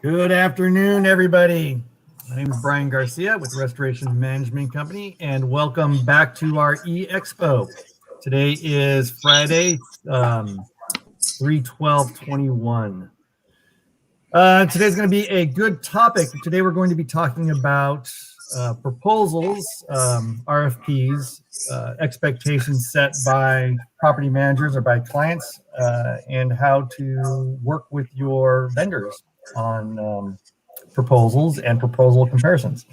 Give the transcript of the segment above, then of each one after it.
Good afternoon, everybody. My name is Brian Garcia with Restoration Management Company, and welcome back to our E-Xpo. Today is Friday, 3/12/21. Today's going to be a good topic. Today we're going to be talking about proposals, RFPs, expectations set by property managers or by clients, and how to work with your vendors on proposals and proposal comparisons.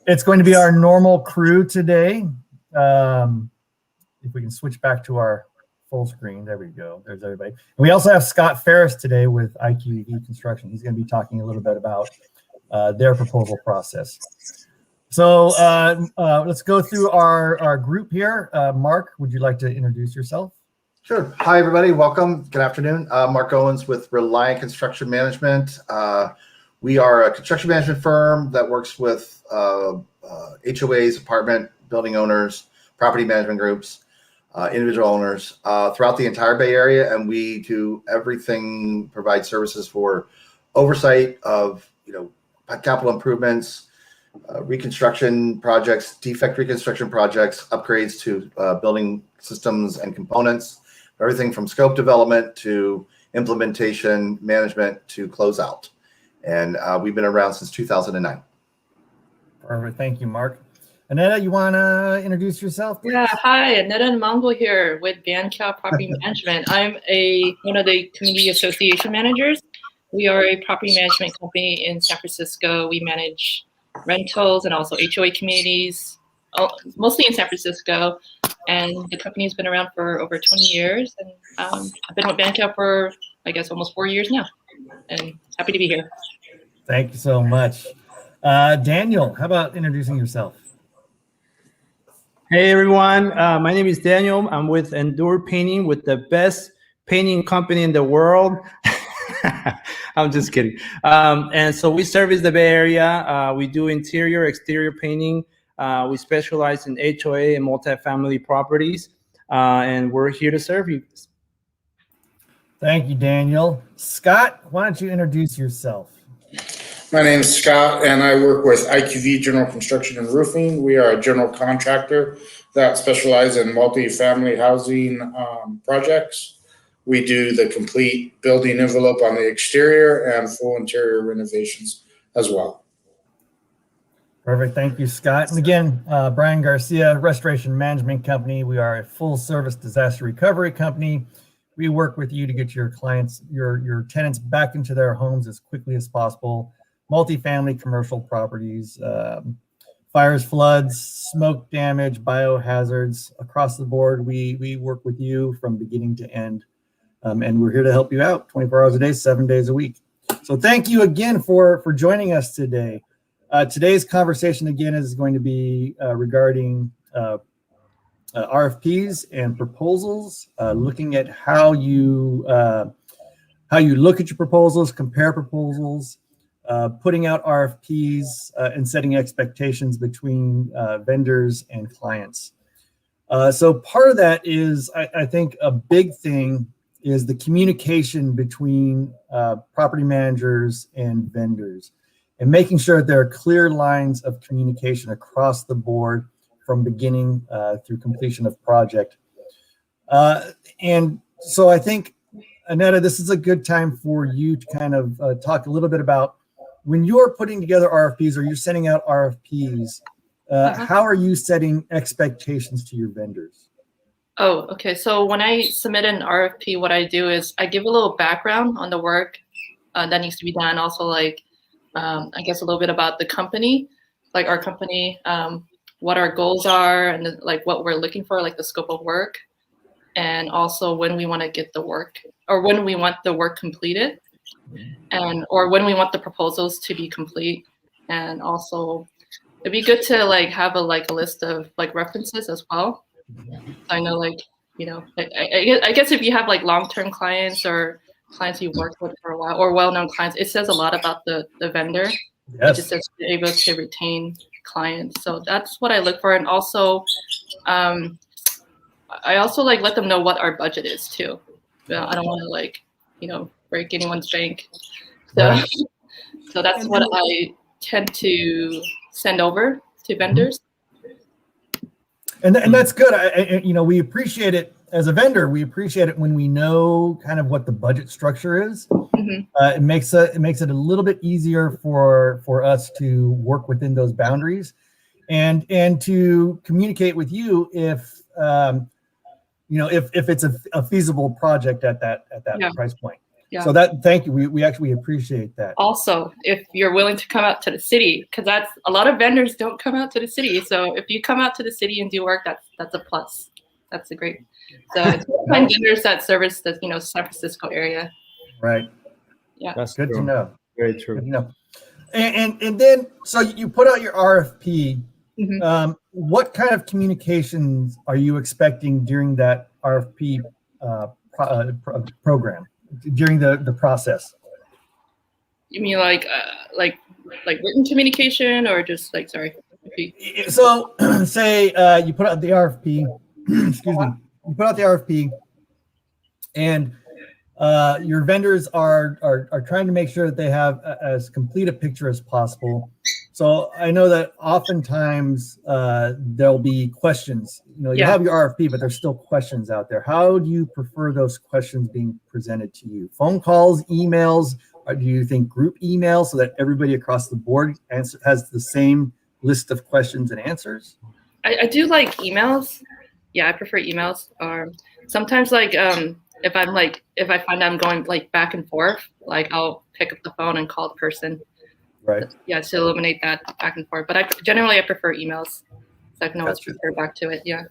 It's going to be our normal crew today. If we can switch back to our full screen, there we go. There's everybody. And we also have Scott Ferris today with IQV Construction. He's going to be talking a little bit about their proposal process. So let's go through our group here. Mark, would you like to introduce yourself? Sure. Hi, everybody. Welcome. Good afternoon. Mark Owens with Reliant Construction Management. We are a construction management firm that works with HOAs, apartment building owners, property management groups, individual owners throughout the entire Bay Area, and we do everything, provide services for oversight of capital improvements, reconstruction projects, defect reconstruction projects, upgrades to building systems and components, everything from scope development to implementation, management to closeout. And we've been around since 2009. Perfect. Thank you, Mark. Annetta, you want to introduce yourself, please? Yeah, hi, Annetta and Mongo here with Bancal Property Management. I'm one of the community association managers. We are a property management company in San Francisco. We manage rentals and also HOA communities, mostly in San Francisco. And the company's been around for over 20 years. And I've been with Bancal for, I guess, almost 4 years now. And happy to be here. Thank you so much. Daniel, how about introducing yourself? Hey everyone, my name is Daniel. I'm with Endure Painting, with the best painting company in the world. I'm just kidding. And so we service the Bay Area. We do interior, exterior painting. We specialize in HOA and multifamily properties, and we're here to serve you. Thank you, Daniel. Scott, why don't you introduce yourself? My name is Scott, and I work with IQV General Construction and Roofing. We are a general contractor that specializes in multi-family housing projects. We do the complete building envelope on the exterior and full interior renovations as well. Perfect. Thank you, Scott. And again, Brian Garcia, Restoration Management Company. We are a full-service disaster recovery company. We work with you to get your clients, your tenants back into their homes as quickly as possible. Multifamily commercial properties, fires, floods, smoke damage, biohazards, across the board. We work with you from beginning to end, and we're here to help you out 24 hours a day, 7 days a week. So thank you again for joining us today. Today's conversation again is going to be regarding RFPs and proposals, looking at how you look at your proposals, compare proposals, putting out RFPs, and setting expectations between vendors and clients. So part of that is, I think, a big thing is the communication between property managers and vendors, and making sure that there are clear lines of communication across the board from beginning through completion of project. And so I think, Annetta, this is a good time for you to kind of talk a little bit about when you're putting together RFPs or you're sending out RFPs, how are you setting expectations to your vendors? Oh, okay. So when I submit an RFP, what I do is I give a little background on the work that needs to be done. Also, I guess a little bit about the company, like our company, what our goals are, and what we're looking for, like the scope of work, and also when we want to get the work, or when we want the work completed, or when we want the proposals to be complete. And also it'd be good to have a list of references as well. I know I guess if you have long-term clients or clients you've worked with for a while, or well-known clients, it says a lot about the vendor. Yes. It just says you're able to retain clients. So that's what I look for. And also I also let them know what our budget is too. I don't want to break anyone's bank. So, right. So that's what I tend to send over to vendors. And that's good. We appreciate it as a vendor. We appreciate it when we know kind of what the budget structure is. It makes it a little bit easier for us to work within those boundaries, and to communicate with you if if it's a feasible project at that price point. Yeah. So thank you. We actually appreciate that. Also, if you're willing to come out to the city, because that's a lot of vendors don't come out to the city. So if you come out to the city and do work, that's a plus. That's a great. So it's find vendors that service the San Francisco area. Right. Yeah. That's Good true. to know. Very true. Good to know. And then so you put out your RFP. What kind of communications are you expecting during that RFP program, during the process? You mean like written communication, or just like, sorry? So say you put out the RFP, excuse me, you put out the RFP, and your vendors are trying to make sure that they have as complete a picture as possible. So I know that oftentimes there'll be questions. You have your RFP, but there's still questions out there. How do you prefer those questions being presented to you? Phone calls, emails, or do you think group emails so that everybody across the board has the same list of questions and answers? I do like emails. Yeah, I prefer emails. Sometimes if I find I'm going back and forth, I'll pick up the phone and call the person. Right. Yeah, to eliminate that back and forth. But I prefer emails, so I can always refer back to it. Yeah.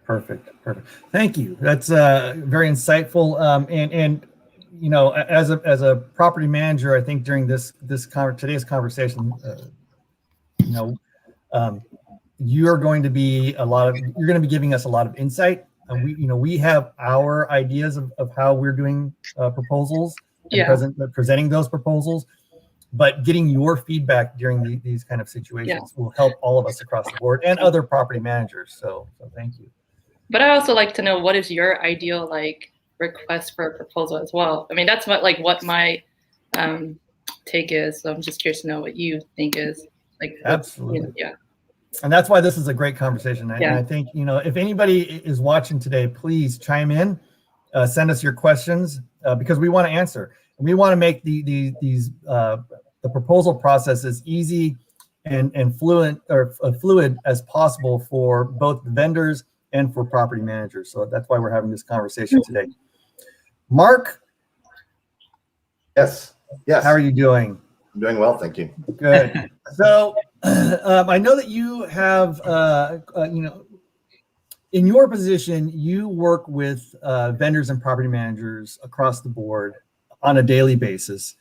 Perfect. Thank you. That's very insightful. And as a property manager, I think during today's conversation, you're going to be giving us a lot of insight. And we have our ideas of how we're doing proposals and presenting those proposals, but getting your feedback during these kind of situations will help all of us across the board and other property managers. So thank you. But I also like to know, what is your ideal request for a proposal as well? I mean, that's what my take is. So I'm just curious to know what you think is Absolutely. Yeah. And that's why this is a great conversation. And I think, if anybody is watching today, please chime in, send us your questions, because we want to answer. And we want to make the proposal process as easy and fluid as possible for both the vendors and for property managers. So that's why we're having this conversation today. Mark? Yes. How are you doing? I'm doing well, thank you. Good. So I know that you have, in your position, you work with vendors and property managers across the board on a daily basis.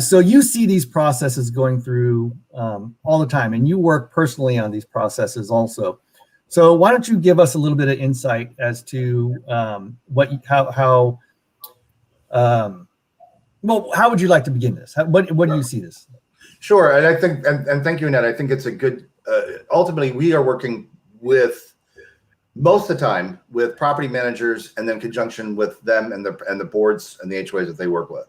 So you see these processes going through all the time, and you work personally on these processes also. So why don't you give us a little bit of insight as to how would you like to begin this? What do you see this? Sure, and I think, and thank you, Annette. I think it's a good. Ultimately, we are working with most of the time with property managers, and then conjunction with them and the boards and the HOAs that they work with.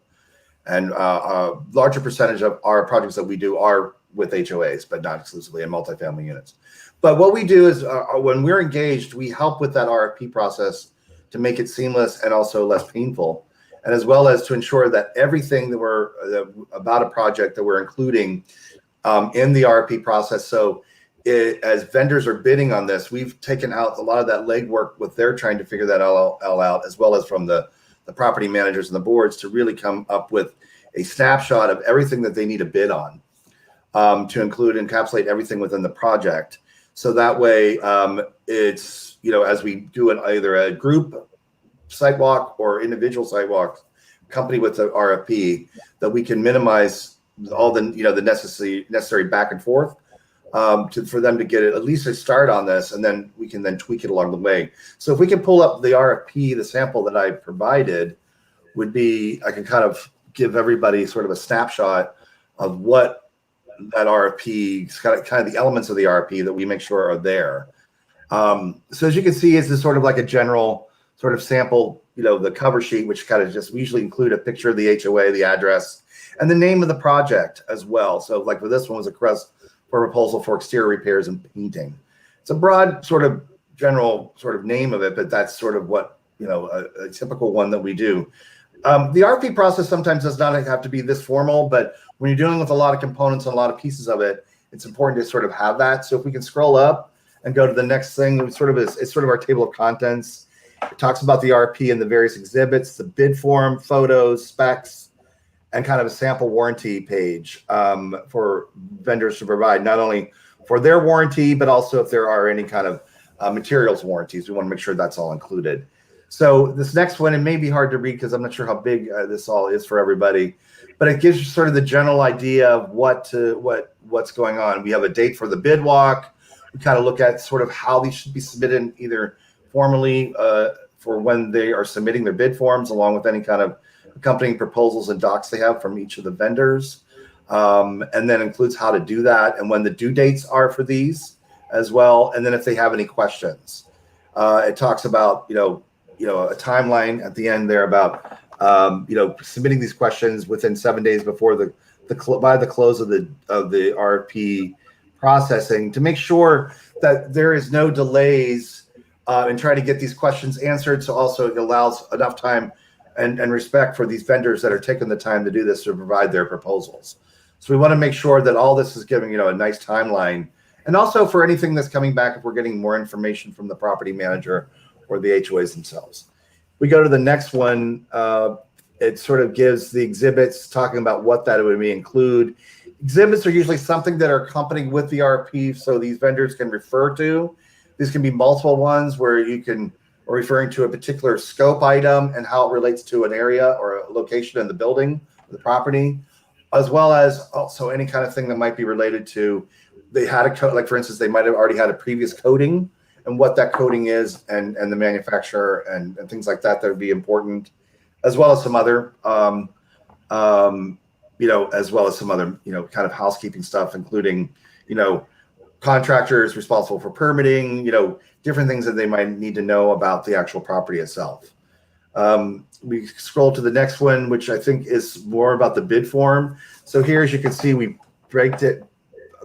And a larger percentage of our projects that we do are with HOAs, but not exclusively in multifamily units. But what we do is when we're engaged, we help with that RFP process to make it seamless and also less painful, and as well as to ensure that everything about a project that we're including in the RFP process. So as vendors are bidding on this, we've taken out a lot of that legwork with they're trying to figure that all out, as well as from the property managers and the boards to really come up with a snapshot of everything that they need to bid on, to encapsulate everything within the project. So that way it's, as we do either a group sidewalk or individual sidewalks, company with the RFP, that we can minimize all the, the necessary back and forth for them to get at least a start on this, and then we can then tweak it along the way. So if we can pull up the RFP, the sample that I provided would be, I can kind of give everybody sort of a snapshot of what that RFP, kind of the elements of the RFP that we make sure are there. So as you can see, it's this sort of like a general sort of sample, the cover sheet, which kind of just, we usually include a picture of the HOA, the address, and the name of the project as well. So like for this one was a request for a proposal for exterior repairs and painting. It's a broad sort of general sort of name of it, but that's sort of what, a typical one that we do. The RFP process sometimes does not have to be this formal, but when you're dealing with a lot of components and a lot of pieces of it, it's important to sort of have that. So if we can scroll up and go to the next thing, it's sort of our table of contents. It talks about the RFP and the various exhibits, the bid form, photos, specs, and kind of a sample warranty page for vendors to provide, not only for their warranty, but also if there are any kind of materials warranties. We want to make sure that's all included. So this next one, it may be hard to read because I'm not sure how big this all is for everybody, but it gives you sort of the general idea of what's going on. We have a date for the bid walk. We kind of look at sort of how these should be submitted either formally for when they are submitting their bid forms, along with any kind of accompanying proposals and docs they have from each of the vendors. And then includes how to do that and when the due dates are for these as well. And then if they have any questions, it talks about, a timeline at the end there about, submitting these questions within 7 days before by the close of the RFP processing to make sure that there is no delays in trying to get these questions answered. So also it allows enough time and respect for these vendors that are taking the time to do this to provide their proposals. So we want to make sure that all this is giving, a nice timeline. And also for anything that's coming back, if we're getting more information from the property manager or the HOAs themselves. We go to the next one. It sort of gives the exhibits talking about what that would include. Exhibits are usually something that are accompanied with the RFP, so these vendors can refer to. These can be multiple ones where you can, or referring to a particular scope item and how it relates to an area or a location in the building, the property, as well as also any kind of thing that might be related to, they had a code, like for instance, they might have already had a previous coding and what that coding is and the manufacturer and things like that would be important, as well as some other, as well as some other, kind of housekeeping stuff, including, contractors responsible for permitting, different things that they might need to know about the actual property itself. We scroll to the next one, which I think is more about the bid form. So here, as you can see, we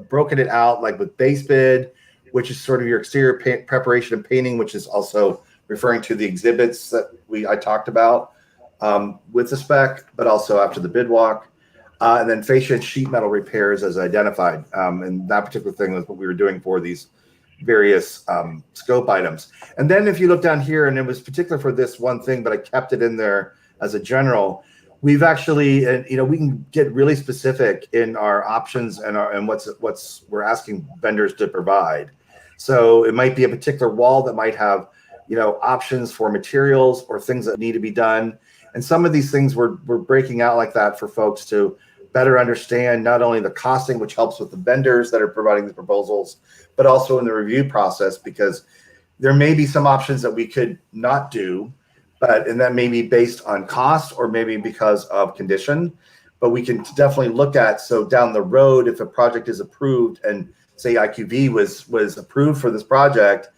broken it out like with base bid, which is sort of your exterior preparation and painting, which is also referring to the exhibits that I talked about with the spec, but also after the bid walk. And then fascia and sheet metal repairs as identified. And that particular thing was what we were doing for these various scope items. And then if you look down here, and it was particular for this one thing, but I kept it in there as a general, we've actually, we can get really specific in our options and what's we're asking vendors to provide. So it might be a particular wall that might have, options for materials or things that need to be done. And some of these things we're breaking out like that for folks to better understand not only the costing, which helps with the vendors that are providing the proposals, but also in the review process, because there may be some options that we could not do, and that may be based on cost or maybe because of condition, but we can definitely look at, so down the road, if a project is approved and say IQV was approved for this project,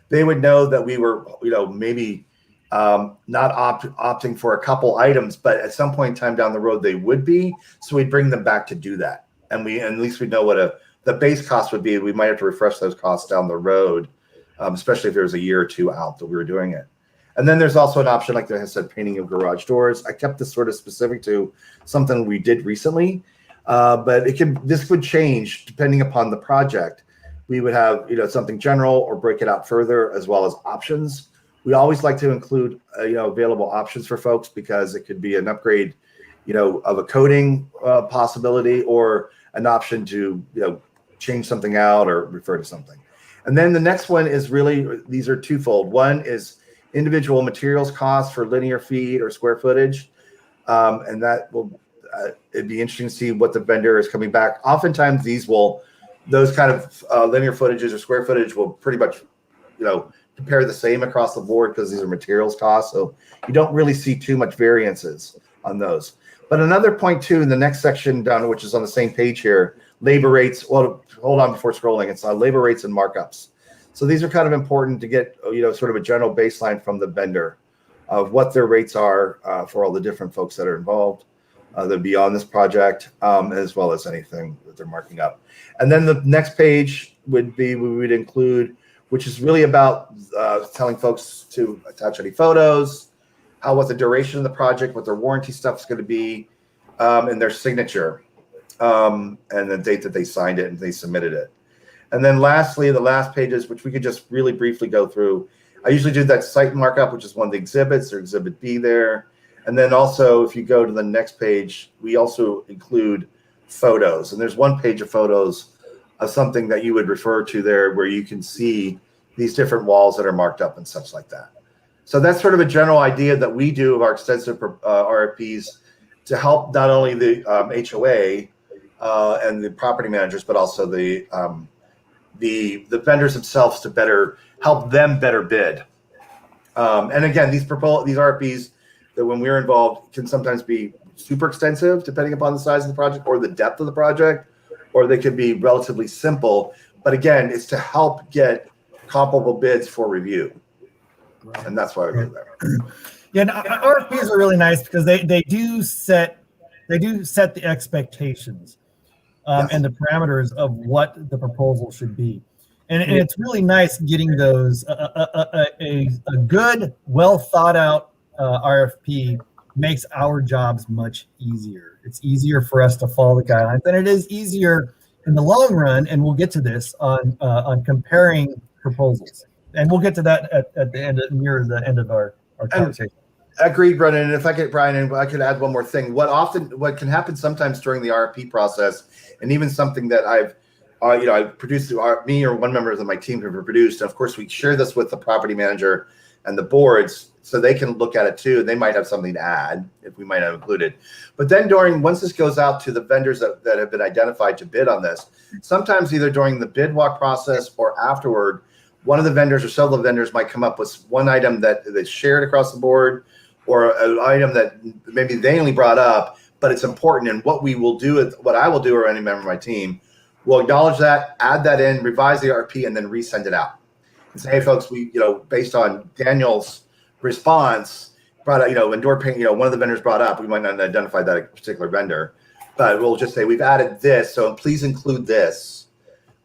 they would know that we were, maybe not opting for a couple items, but at some point in time down the road, they would be. So we'd bring them back to do that. And at least we know what the base cost would be. We might have to refresh those costs down the road, especially if there's a year or two out that we were doing it. And then there's also an option, like I said, painting of garage doors. I kept this sort of specific to something we did recently, but this would change depending upon the project. We would have, something general or break it out further, as well as options. We always like to include, available options for folks because it could be an upgrade, of a coating possibility or an option to, change something out or refer to something. And then the next one is really, these are twofold. One is individual materials costs for linear feet or square footage. And that will, it'd be interesting to see what the vendor is coming back. Oftentimes those kind of linear footages or square footage will pretty much, compare the same across the board because these are materials costs. So you don't really see too much variances on those. But another point too, in the next section down, which is on the same page here, labor rates. Well, hold on before scrolling. It's labor rates and markups. So these are kind of important to get, sort of a general baseline from the vendor of what their rates are for all the different folks that are involved that be on this project, as well as anything that they're marking up. And then the next page would be, we would include, which is really about telling folks to attach any photos, what the duration of the project, what their warranty stuff is going to be, and their signature, and the date that they signed it and they submitted it. And then lastly, the last pages, which we could just really briefly go through. I usually do that site markup, which is one of the exhibits, or exhibit B there. And then also, if you go to the next page, we also include photos. And there's one page of photos of something that you would refer to there where you can see these different walls that are marked up and such like that. So that's sort of a general idea that we do of our extensive RFPs to help not only the HOA and the property managers, but also the vendors themselves to better help them better bid. And again, these RFPs that when we're involved can sometimes be super extensive depending upon the size of the project or the depth of the project, or they could be relatively simple. But again, it's to help get comparable bids for review. And that's why we do that. Yeah, and RFPs are really nice because they do set the expectations Yes. and the parameters of what the proposal should be. And it's really nice getting those a good, well thought out RFP makes our jobs much easier. It's easier for us to follow the guidelines, and it is easier in the long run. And we'll get to this on comparing proposals, and we'll get to that at the end, near the end of our conversation. Agreed, Brennan. And if I could, Brian, and I could add one more thing. What can happen sometimes during the RFP process, and even something that I've produced, me or one member of my team have produced. And of course, we share this with the property manager and the boards so they can look at it too. And they might have something to add if we might have included. But then once this goes out to the vendors that have been identified to bid on this, sometimes either during the bid walk process or afterward, one of the vendors or several vendors might come up with one item that's shared across the board, or an item that maybe they only brought up, but it's important. And what we will do, what I will do, or any member of my team, will acknowledge that, add that in, revise the RFP, and then resend it out. And say, hey, folks, we, based on Daniel's response, brought up, indoor paint, one of the vendors brought up, we might not identify that particular vendor, but we'll just say, we've added this, so please include this.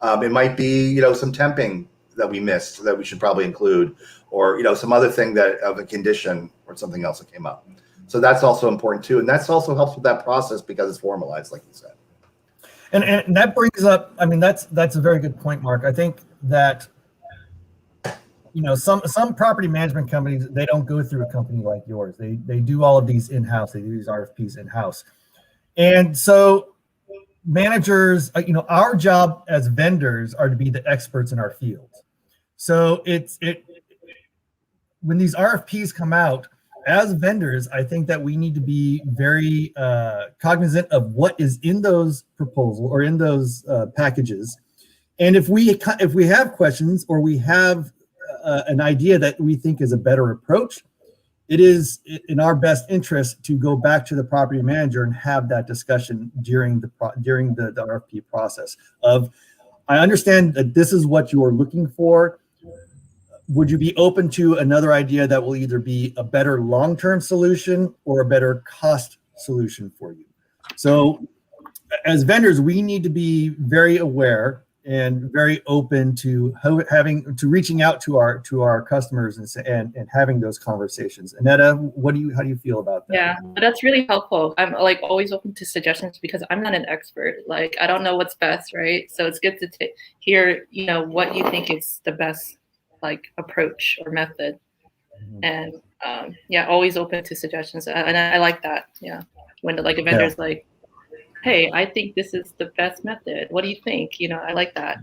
It might be, some temping that we missed that we should probably include, or, some other thing of a condition or something else that came up. So that's also important too. And that's also helps with that process because it's formalized, like you said. And that brings up, that's a very good point, Mark. I think that, some property management companies, they don't go through a company like yours. They do all of these in-house. They do these RFPs in-house. And so managers, our job as vendors are to be the experts in our field. So when these RFPs come out, as vendors, I think that we need to be very cognizant of what is in those proposals or in those packages. And if we have questions or we have an idea that we think is a better approach, it is in our best interest to go back to the property manager and have that discussion during the RFP process of, I understand that this is what you're looking for. Would you be open to another idea that will either be a better long-term solution or a better cost solution for you? So as vendors, we need to be very aware and very open to reaching out to our customers and having those conversations. Annetta, how do you feel about that? Yeah, that's really helpful. I'm always open to suggestions because I'm not an expert. I don't know what's best, right? So it's good to hear, what you think is the best approach or method. And always open to suggestions. And I like that. Yeah. When a vendor's hey, I think this is the best method. What do you think? I like that.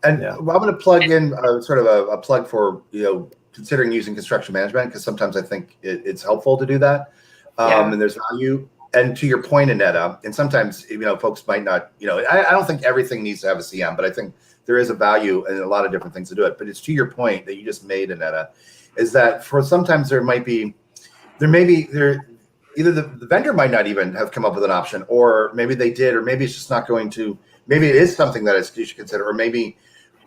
And I'm going to plug in sort of a plug for, considering using construction management, because sometimes I think it's helpful to do that. And there's value. And to your point, Annetta, and sometimes, folks might not, I don't think everything needs to have a CM, but I think there is a value in a lot of different things to do it. But it's to your point that you just made, Annetta, is that for sometimes either the vendor might not even have come up with an option, or maybe they did, or maybe it's just not going to, maybe it is something that you should consider, or maybe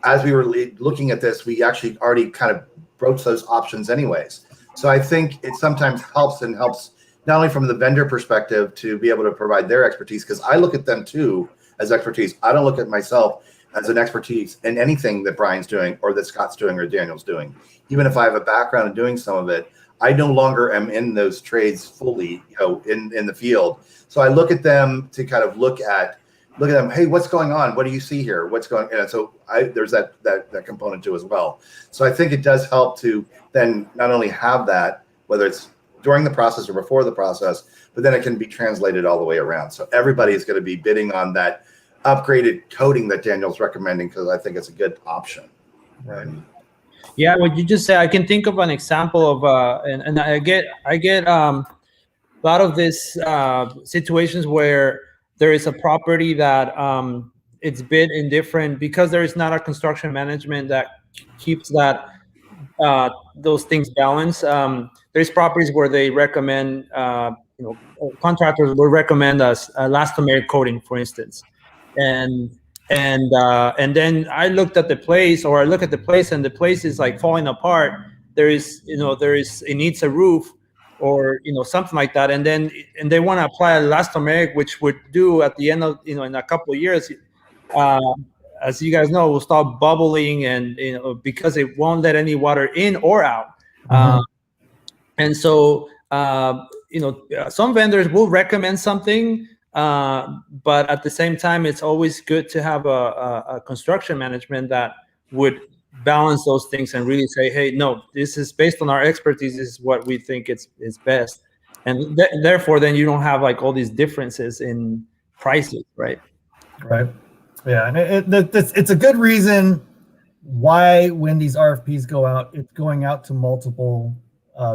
as we were looking at this, we actually already kind of broached those options anyways. So I think it sometimes helps not only from the vendor perspective to be able to provide their expertise, because I look at them too as expertise. I don't look at myself as an expertise in anything that Brian's doing or that Scott's doing or Daniel's doing. Even if I have a background in doing some of it, I no longer am in those trades fully, in the field. So I look at them to kind of look at them. Hey, what's going on? What do you see here? What's going on? And so there's that component too as well. So I think it does help to then not only have that, whether it's during the process or before the process, but then it can be translated all the way around. So everybody is going to be bidding on that upgraded coating that Daniel's recommending, because I think it's a good option. Right. Yeah, what you just said, I can think of an example of, and I get a lot of these situations where there is a property that it's bid indifferent because there is not a construction management that keeps that those things balanced. There's properties where they recommend, contractors will recommend us elastomeric coating, for instance, and then I looked at the place, or I look at the place, and the place is like falling apart. It needs a roof, or something like that, and they want to apply elastomeric, which would do at the end of in a couple of years, as you guys know, will start bubbling, and because it won't let any water in or out. And so some vendors will recommend something, but at the same time, it's always good to have a construction management that would balance those things and really say, hey, no, this is based on our expertise, this is what we think is best. And therefore, then you don't have like all these differences in prices, right? Right. Yeah, and it's a good reason why when these RFPs go out, it's going out to multiple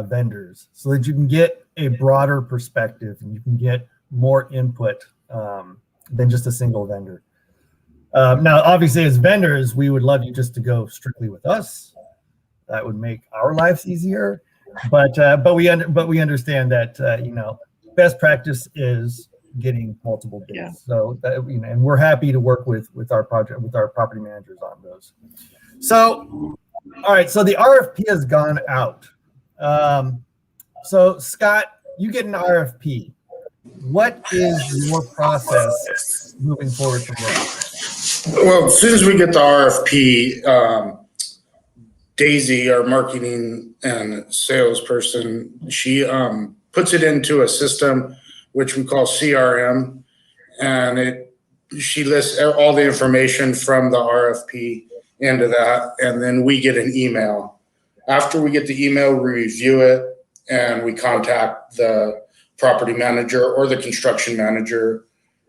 vendors, so that you can get a broader perspective and you can get more input than just a single vendor. Now, obviously, as vendors, we would love you just to go strictly with us. That would make our lives easier. But we understand that best practice is getting multiple bids. Yeah. So that, and we're happy to work with our property managers on those. So, all right. So the RFP has gone out. So Scott, you get an RFP. What is your process moving forward from there? Well, as soon as we get the RFP, Daisy, our marketing and salesperson, she puts it into a system which we call CRM, and she lists all the information from the RFP into that, and then we get an email. After we get the email, we review it, and we contact the property manager or the construction manager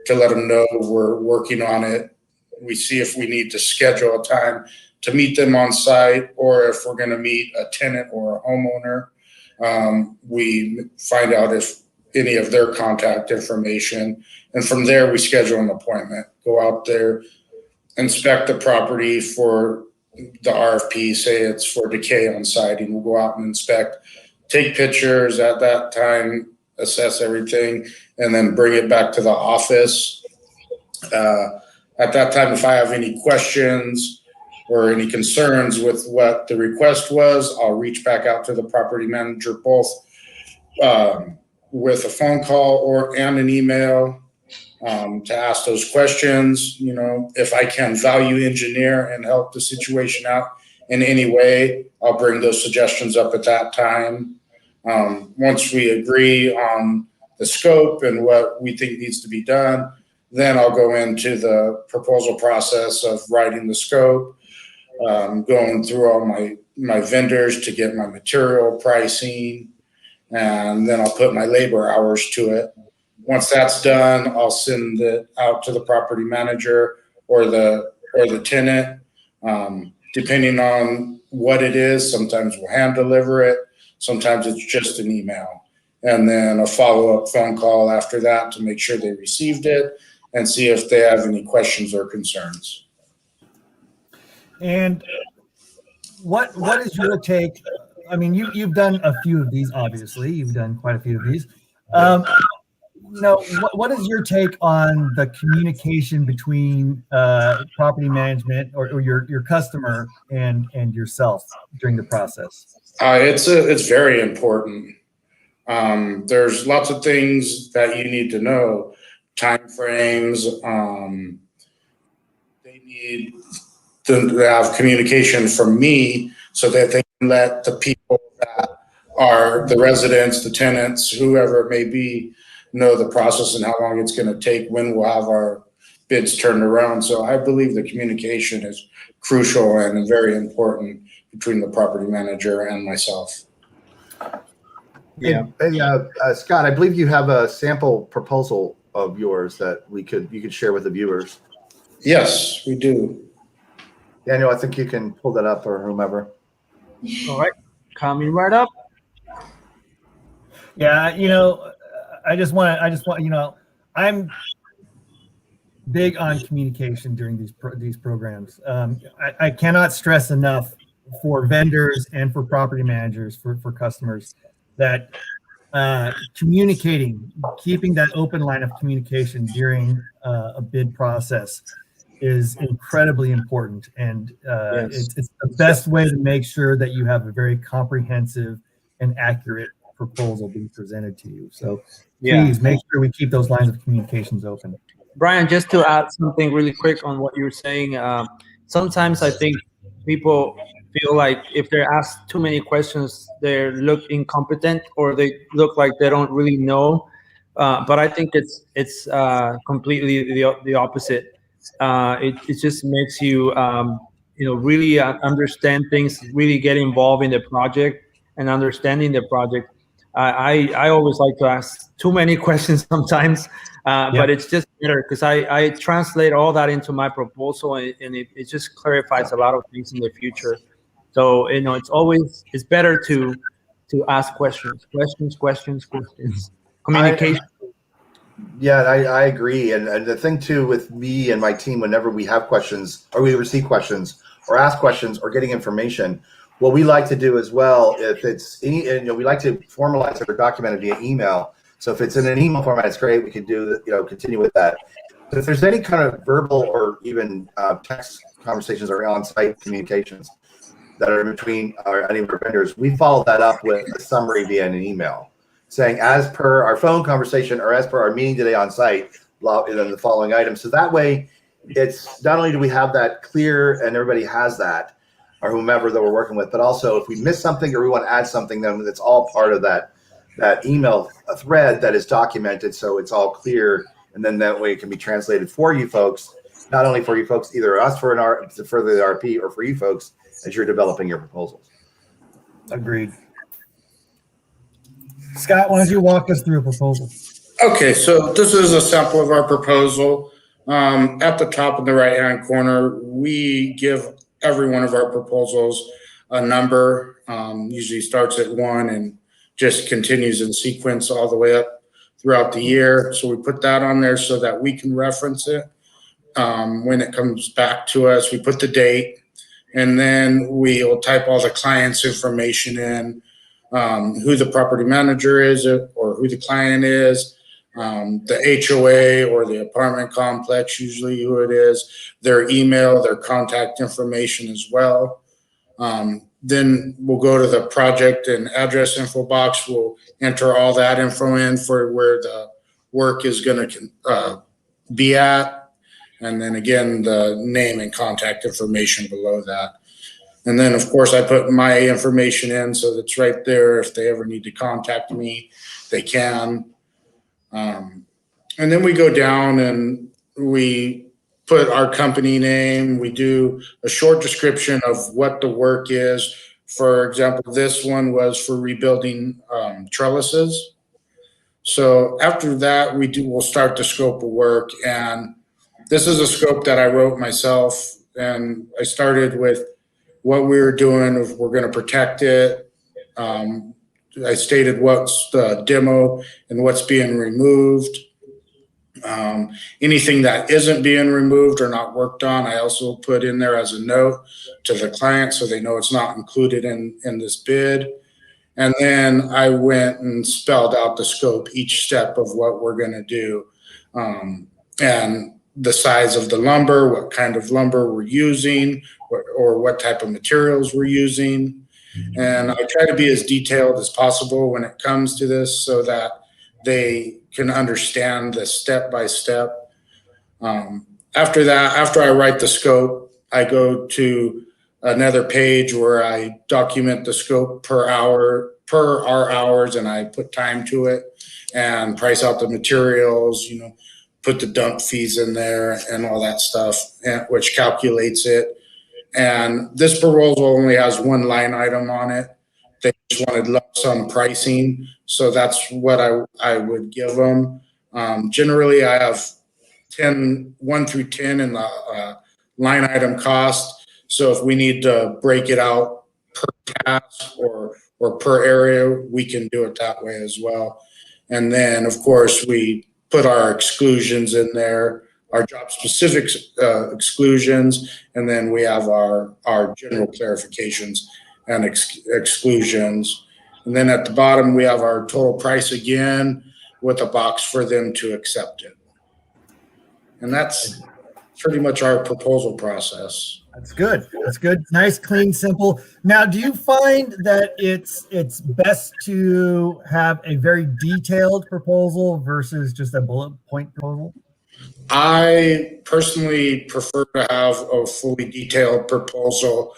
to let them know we're working on it. We see if we need to schedule a time to meet them on site, or if we're going to meet a tenant or a homeowner. We find out if any of their contact information, and from there we schedule an appointment, go out there, inspect the property for the RFP, say it's for decay on siding. We'll go out and inspect, take pictures at that time, assess everything, and then bring it back to the office. At that time, if I have any questions or any concerns with what the request was, I'll reach back out to the property manager, both with a phone call and an email, to ask those questions. If I can value engineer and help the situation out in any way, I'll bring those suggestions up at that time. Once we agree on the scope and what we think needs to be done, then I'll go into the proposal process of writing the scope, going through all my vendors to get my material pricing, and then I'll put my labor hours to it. Once that's done, I'll send it out to the property manager or the tenant, depending on what it is. Sometimes we'll hand deliver it. Sometimes it's just an email, and then a follow-up phone call after that to make sure they received it and see if they have any questions or concerns. And what is your take? I mean, you've done a few of these, obviously. You've done quite a few of these. what is your take on the communication between property management or your customer and yourself during the process? It's very important. There's lots of things that you need to know, time frames. They need to have communication from me so that they can let the people that are the residents, the tenants, whoever it may be, know the process and how long it's going to take, when we'll have our bids turned around. So I believe the communication is crucial and very important between the property manager and myself. Yeah. Hey, Scott, I believe you have a sample proposal of yours that you could share with the viewers. Yes, we do. Daniel, I think you can pull that up, or whomever. All right, coming right up. Yeah, I just want, I'm big on communication during these programs. I cannot stress enough for vendors and for property managers, for customers, that communicating, keeping that open line of communication during a bid process is incredibly important. And Yes. it's the best way to make sure that you have a very comprehensive and accurate proposal being presented to you. So please make sure we keep those lines of communications open. Brian, just to add something really quick on what you're saying, sometimes I think people feel like if they're asked too many questions, they look incompetent or they look like they don't really know. But I think it's completely the opposite. It just makes you really understand things, really get involved in the project and understanding the project. I always like to ask too many questions sometimes, but it's just better because I translate all that into my proposal, and it just clarifies a lot of things in the future. So it's better to ask questions. Communication. I agree. And the thing too with me and my team, whenever we have questions or we receive questions or ask questions or getting information, what we like to do as well, if it's we like to formalize it or document it via email. So if it's in an email format, it's great. We can continue with that. But if there's any kind of verbal or even text conversations or on-site communications that are between any of our vendors, we follow that up with a summary via an email saying, as per our phone conversation or as per our meeting today on site, and then the following items. So that way, it's not only do we have that clear and everybody has that, or whomever that we're working with, but also if we miss something or we want to add something, then it's all part of that email thread that is documented, so it's all clear, and then that way it can be translated for you folks, not only for you folks, either us for to further the RP, or for you folks as you're developing your proposals. Agreed. Scott, why don't you walk us through a proposal? Okay, so this is a sample of our proposal. At the top in the right-hand corner, we give every one of our proposals a number, usually starts at 1 and just continues in sequence all the way up throughout the year. So we put that on there so that we can reference it. When it comes back to us, we put the date, and then we'll type all the client's information in, who the property manager is or who the client is, the HOA or the apartment complex, usually who it is, their email, their contact information as well. Then we'll go to the project and address info box. We'll enter all that info in for where the work is going to be at. And then again, the name and contact information below that. And then, of course, I put my information in so that's right there. If they ever need to contact me, they can. And then we go down and we put our company name. We do a short description of what the work is. For example, this one was for rebuilding trellises. So after that, we'll start the scope of work. And this is a scope that I wrote myself. And I started with what we were doing, if we're going to protect it. I stated what's the demo and what's being removed. Anything that isn't being removed or not worked on, I also put in there as a note to the client so they know it's not included in this bid. And then I went and spelled out the scope, each step of what we're going to do, and the size of the lumber, what kind of lumber we're using, or what type of materials we're using. And I try to be as detailed as possible when it comes to this so that they can understand the step by step. After that, after I write the scope, I go to another page where I document the scope per hour, per our hours, and I put time to it and price out the materials, you know, put the dump fees in there and all that stuff, which calculates it. And this proposal only has one line item on it. They just wanted lump sum pricing, so that's what I would give them. Generally, I have 1 through 10 in the line item cost. So if we need to break it out per task or per area, we can do it that way as well. And then, of course, we put our exclusions in there, our job specific exclusions, and then we have our general clarifications and exclusions. And then at the bottom, we have our total price again with a box for them to accept it. And that's pretty much our proposal process. That's good. That's good. Nice, clean, simple. Now, do you find that it's best to have a very detailed proposal versus just a bullet point proposal? I personally prefer to have a fully detailed proposal.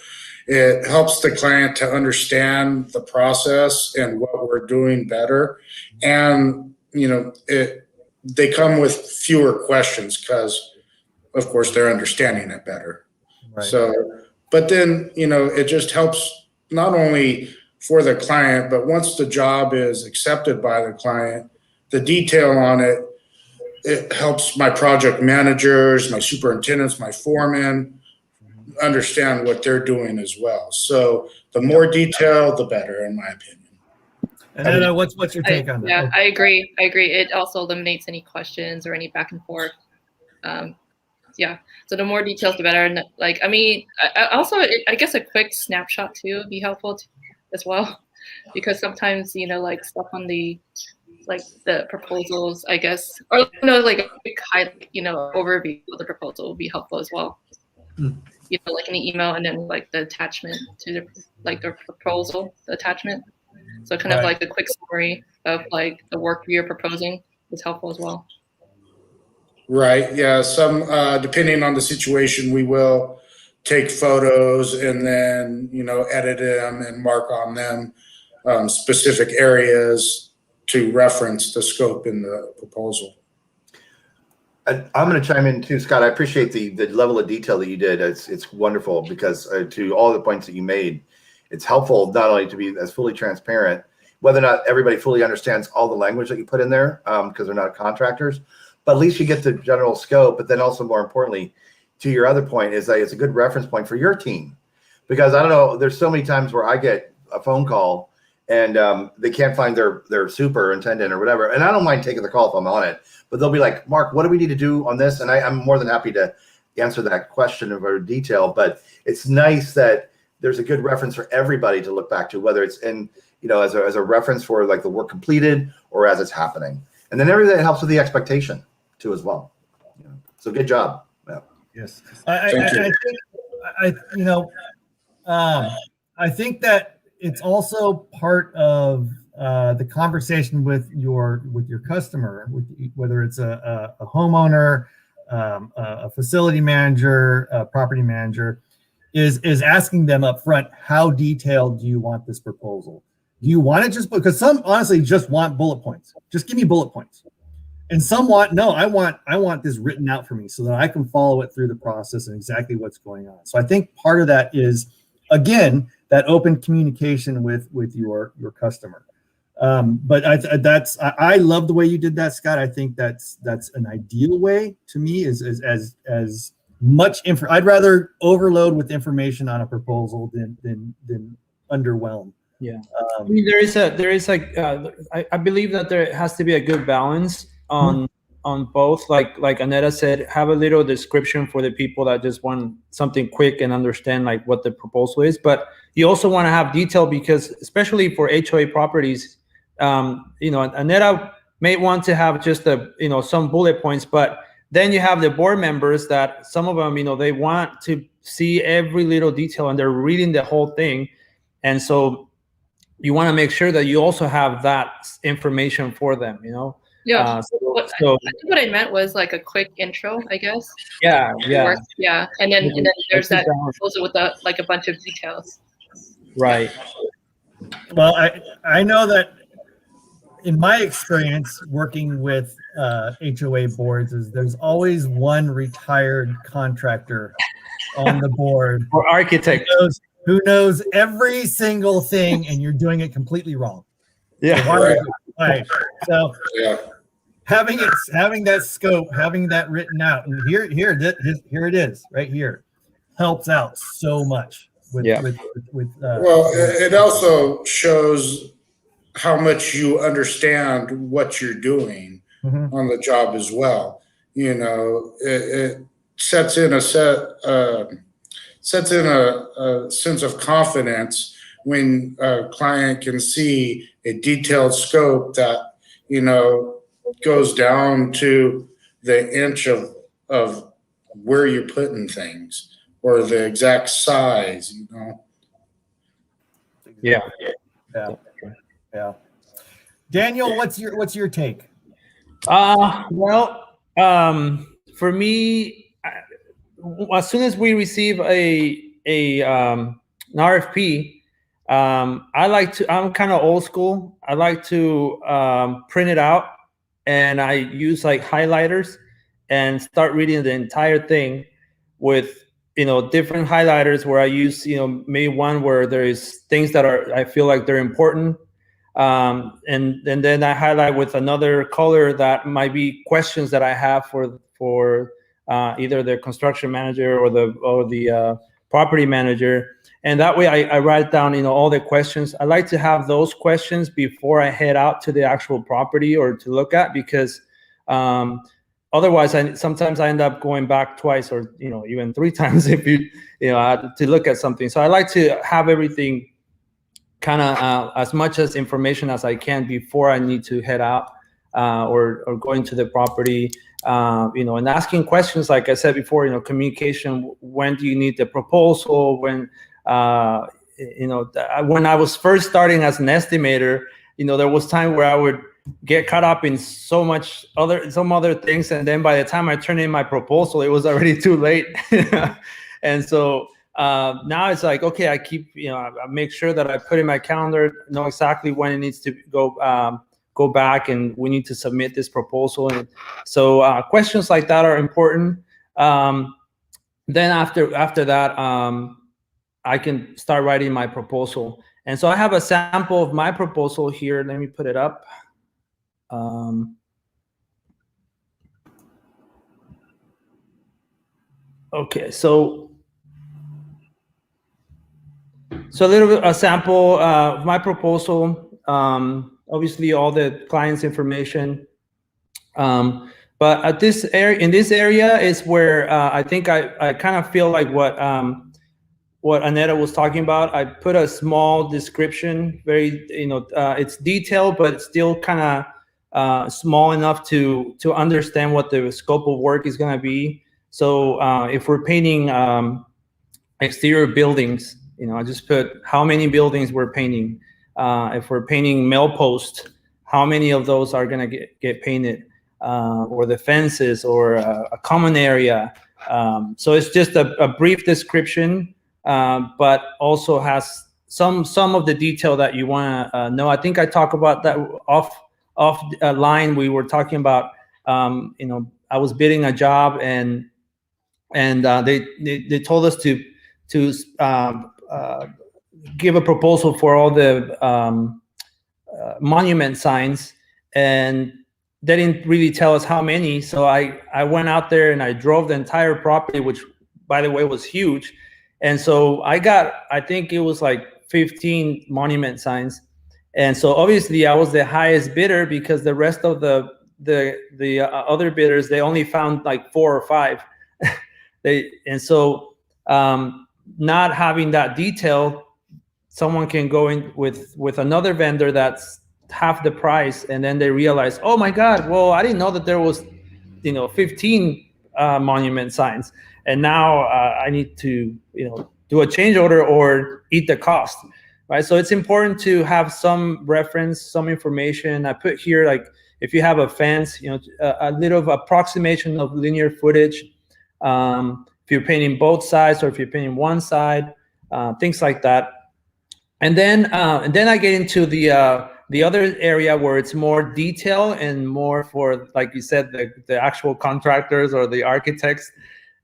It helps the client to understand the process and what we're doing better. And, you know, they come with fewer questions because, of course, they're understanding it better. Right. So, but then, you know, it just helps not only for the client, but once the job is accepted by the client, the detail on it, it helps my project managers, my superintendents, my foremen understand what they're doing as well. So the more detail, the better, in my opinion. And then what's your take on that? Yeah, I agree. It also eliminates any questions or any back and forth. Yeah, so the more details, the better. And like, I mean, I guess a quick snapshot too would be helpful as well, because sometimes, you know, like stuff on the proposals, I guess, or, you know, like a quick overview of the proposal would be helpful as well. You know, like an email and then like the attachment to the proposal, the attachment. So kind of like a quick summary of like the work you're proposing is helpful as well. Right. Yeah. Some, depending on the situation, we will take photos and then, you know, edit them and mark on them specific areas to reference the scope in the proposal. I'm going to chime in too, Scott. I appreciate the level of detail that you did. It's wonderful because to all the points that you made, it's helpful not only to be as fully transparent, whether or not everybody fully understands all the language that you put in there because they're not contractors, but at least you get the general scope. But then also more importantly, to your other point, is that it's a good reference point for your team. Because I don't know, there's so many times where I get a phone call and they can't find their superintendent or whatever. And I don't mind taking the call if I'm on it, but they'll be like, Mark, what do we need to do on this? And I'm more than happy to answer that question in more detail. But it's nice that there's a good reference for everybody to look back to, whether it's in, you know, as a reference for like the work completed or as it's happening. And then everything helps with the expectation too as well. You know, so good job. Yeah. Yes. I think that it's also part of the conversation with your customer, whether it's a homeowner, a facility manager, a property manager, is asking them up front, how detailed do you want this proposal? Do you want it just because some honestly just want bullet points? Just give me bullet points. And some want, no, I want this written out for me so that I can follow it through the process and exactly what's going on. So I think part of that is, again, that open communication with your customer. But I love the way you did that, Scott. I think that's an ideal way to me is as much info. I'd rather overload with information on a proposal than underwhelm. Yeah, I mean, I believe that there has to be a good balance on on both. Like Aneta said, have a little description for the people that just want something quick and understand like what the proposal is. But you also want to have detail, because especially for HOA properties, Aneta may want to have just some bullet points, but then you have the board members that some of them, they want to see every little detail and they're reading the whole thing. And so you want to make sure that you also have that information for them, Yeah. So I think what I meant was like a quick intro, I guess. yeah. Yeah. And then there's that proposal with like a bunch of details. Right. Well, I know that in my experience working with HOA boards is there's always one retired contractor on the board or architect who knows every single thing, and you're doing it completely wrong. Yeah. So having that scope, having that written out, and here it is right here, helps out so much. It also shows how much you understand what you're doing on the job as well. It sets in a sense of confidence when a client can see a detailed scope that goes down to the inch of where you're putting things or the exact size. Yeah. Daniel, what's your take? For me, as soon as we receive an RFP, I'm kind of old school. I like to print it out, and I use like highlighters and start reading the entire thing with different highlighters, where I use maybe one where there is things that I feel like they're important, and then I highlight with another color that might be questions that I have for either the construction manager or the property manager. And that way I write down all the questions. I like to have those questions before I head out to the actual property or to look at, because otherwise sometimes I end up going back twice or even three times if to look at something. So I like to have everything kind of as much as information as I can before I need to head out or going to the property, and asking questions. Like I said before, communication. When do you need the proposal? When when I was first starting as an estimator, there was time where I would get caught up in some other things, and then by the time I turned in my proposal, it was already too late. And so now it's like, okay, I keep I make sure that I put in my calendar, know exactly when it needs to go back, and we need to submit this proposal. And so questions like that are important. Then after that, I can start writing my proposal. And so I have a sample of my proposal here. Let me put it up. Okay, so a sample of my proposal. Obviously, all the client's information. But in this area is where I think I kind of feel like what Aneta was talking about. I put a small description, very it's detailed, but it's still kind of small enough to understand what the scope of work is going to be. So if we're painting exterior buildings, I just put how many buildings we're painting. If we're painting mail posts, how many of those are going to get painted, or the fences, or a common area. So it's just a brief description, but also has some of the detail that you want to know. I think I talked about that off line. We were talking about, I was bidding a job, and they told us to give a proposal for all the monument signs, and they didn't really tell us how many. So I went out there and I drove the entire property, which by the way was huge. And so I think it was like 15 monument signs. And so obviously I was the highest bidder, because the rest of the the other bidders, they only found like 4 or 5. Not having that detail, someone can go in with another vendor that's half the price, and then they realize, oh my God, well, I didn't know that there was 15 monument signs, and now I need to do a change order or eat the cost, right? So it's important to have some reference, some information. I put here, like, if you have a fence, a little approximation of linear footage. If you're painting both sides or if you're painting one side, things like that. And then I get into the other area where it's more detail and more for, like you said, the actual contractors or the architects,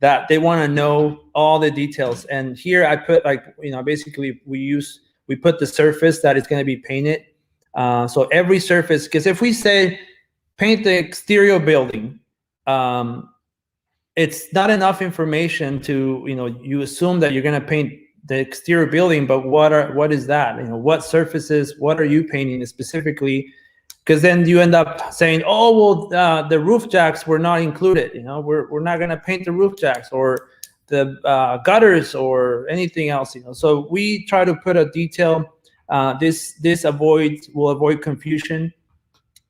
that they want to know all the details. And here I put, like, basically we put the surface that is going to be painted. So every surface, because if we say paint the exterior building, it's not enough information to, you assume that you're going to paint the exterior building, but what is that? What surfaces, what are you painting specifically? Because then you end up saying, oh, well, the roof jacks were not included. We're not going to paint the roof jacks or the gutters or anything else. So we try to put a detail. This will avoid confusion.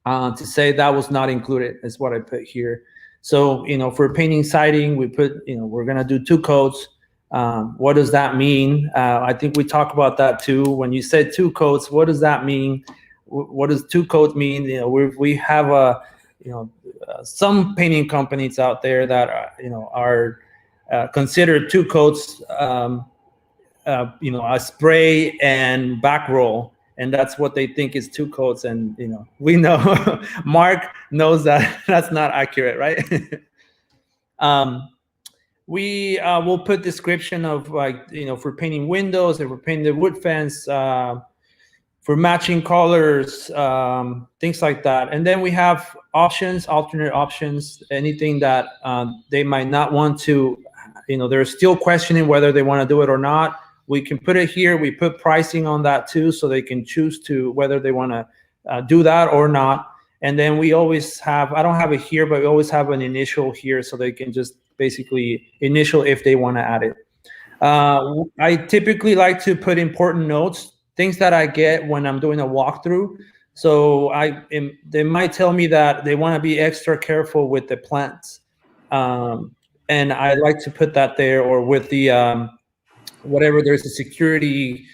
To say that was not included is what I put here. So, for painting siding, we put, we're going to do 2 coats. What does that mean? I think we talked about that too. When you said 2 coats, what does that mean? What does 2 coats mean? We have some painting companies out there that are considered 2 coats, a spray and back roll. And that's what they think is 2 coats. And, we know, Mark knows that that's not accurate, right? We will put description of, like, for painting windows, if we're painting the wood fence, for matching colors, things like that. And then we have options, alternate options, anything that they might not want to, they're still questioning whether they want to do it or not. We can put it here. We put pricing on that too, so they can choose to whether they want to do that or not. And then we always have, I don't have it here, but we always have an initial here, so they can just basically initial if they want to add it. I typically like to put important notes, things that I get when I'm doing a walkthrough. So they might tell me that they want to be extra careful with the plants. And I like to put that there, or with the, whatever there's a security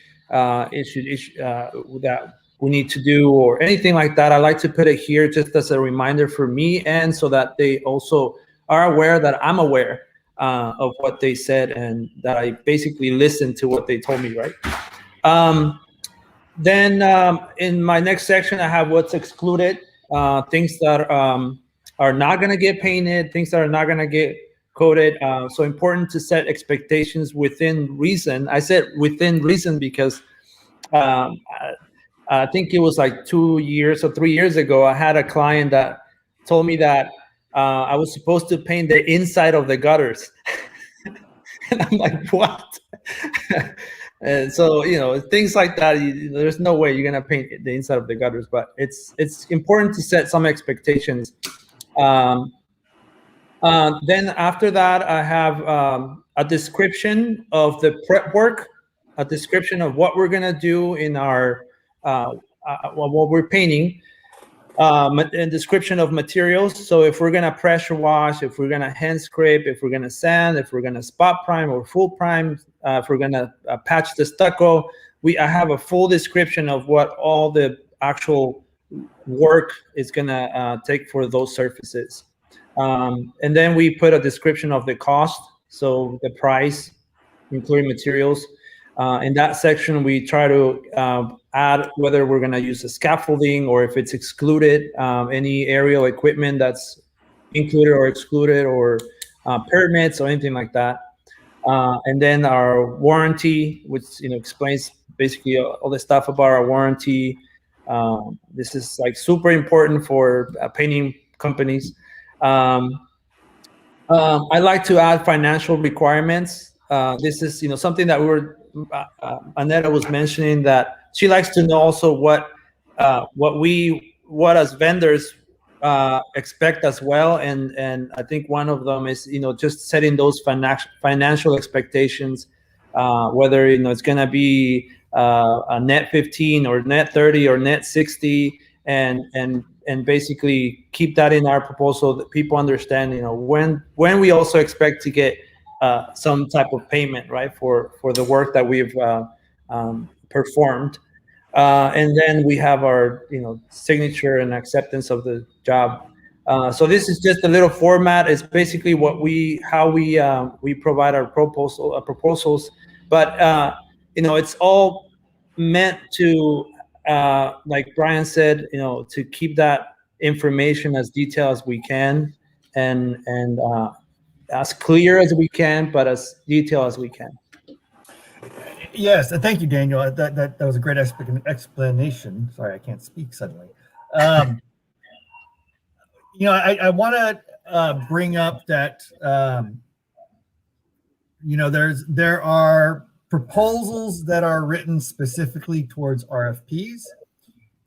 issue that we need to do or anything like that. I like to put it here just as a reminder for me, and so that they also are aware that I'm aware of what they said, and that I basically listened to what they told me, right? Then in my next section, I have what's excluded, things that are not going to get painted, things that are not going to get coated. So important to set expectations within reason. I said within reason because I think it was like 2 years or 3 years ago, I had a client that told me that I was supposed to paint the inside of the gutters. And I'm like, what? And so, things like that, there's no way you're going to paint the inside of the gutters, but it's important to set some expectations. Then after that, I have a description of the prep work, a description of what we're going to do in our, what we're painting, a description of materials. So if we're going to pressure wash, if we're going to hand scrape, if we're going to sand, if we're going to spot prime or full prime, if we're going to patch the stucco, I have a full description of what all the actual work is going to take for those surfaces. And then we put a description of the cost, so the price, including materials. In that section, we try to add whether we're going to use a scaffolding or if it's excluded, any aerial equipment that's included or excluded, or permits or anything like that. And then our warranty, which explains basically all the stuff about our warranty. This is like super important for painting companies. I like to add financial requirements. This is something that Annetta was mentioning, that she likes to know also what as vendors expect as well, and I think one of them is just setting those financial expectations, whether it's gonna be a net 15 or net 30 or net 60, and basically keep that in our proposal that people understand when we also expect to get some type of payment, right, for the work that we've performed. And then we have our signature and acceptance of the job. So this is just a little format. It's basically how we provide our proposals, but it's all meant to, like Brian said, to keep that information as detailed as we can, and as clear as we can, but as detailed as we can. Yes, and thank you, Daniel. That was a great explanation. Sorry, I can't speak suddenly. I want to bring up that there are proposals that are written specifically towards RFPs,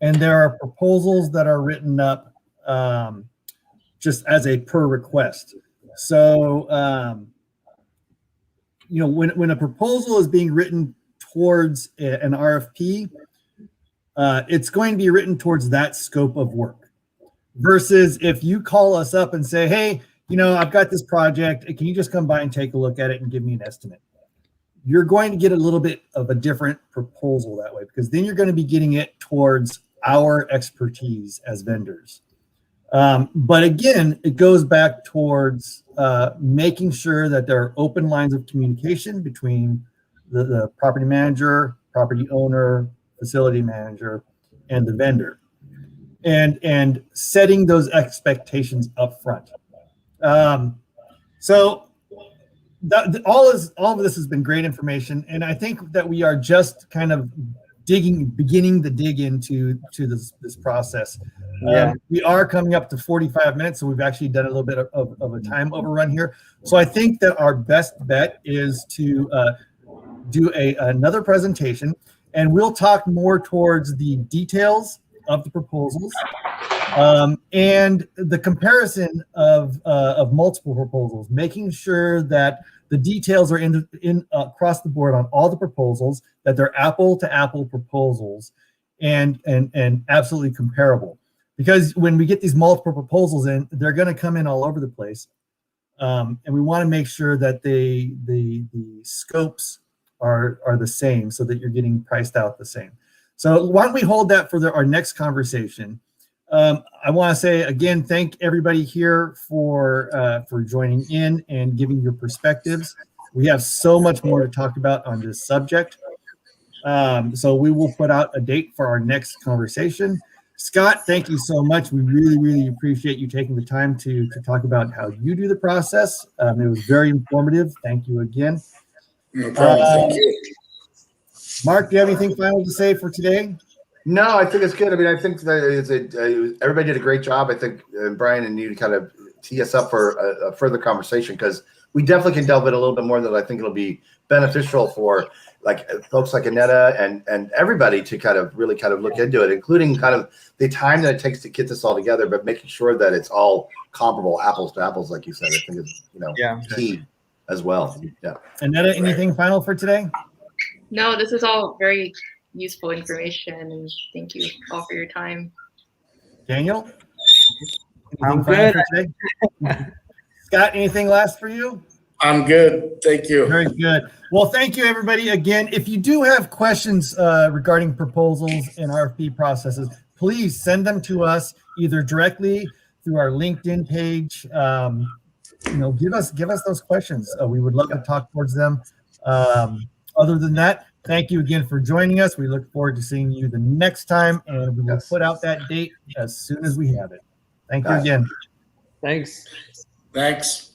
and there are proposals that are written up just as a per request. So when a proposal is being written towards an RFP, it's going to be written towards that scope of work. Versus if you call us up and say, hey, I've got this project, can you just come by and take a look at it and give me an estimate? You're going to get a little bit of a different proposal that way, because then you're going to be getting it towards our expertise as vendors. But again, it goes back towards making sure that there are open lines of communication between the property manager, property owner, facility manager, and the vendor, and setting those expectations up front. So all of this has been great information, and I think that we are just kind of beginning to dig into this process. We are coming up to 45 minutes, so we've actually done a little bit of a time overrun here. So I think that our best bet is to do another presentation, and we'll talk more towards the details of the proposals and the comparison of multiple proposals, making sure that the details are in across the board on all the proposals, that they're apple to apple proposals and absolutely comparable. Because when we get these multiple proposals in, they're going to come in all over the place, and we want to make sure that the scopes are the same, so that you're getting priced out the same. So why don't we hold that for our next conversation? I want to say again, thank everybody here for joining in and giving your perspectives. We have so much more to talk about on this subject. So we will put out a date for our next conversation. Scott, thank you so much. We really, really appreciate you taking the time to talk about how you do the process. It was very informative. Thank you again. No problem. Thank you. Mark, do you have anything final to say for today? No, I think it's good. I mean, I think that everybody did a great job. I think Brian and you kind of tee us up for a further conversation, because we definitely can delve in a little bit more that I think it'll be beneficial for like folks like Annetta and everybody to kind of really kind of look into it, including kind of the time that it takes to get this all together, but making sure that it's all comparable, apples to apples, like you said. I think is key as well. Yeah. Annetta, anything final for today? No, this is all very useful information, and thank you all for your time. Daniel? I'm good. Scott, anything last for you? I'm good. Thank you. Very good. Well, thank you, everybody. Again, if you do have questions regarding proposals and RFP processes, please send them to us either directly through our LinkedIn page. Give us those questions. We would love to talk towards them. Other than that, thank you again for joining us. We look forward to seeing you the next time, and we will put out that date as soon as we have it. Thank you again. Thanks. Thanks.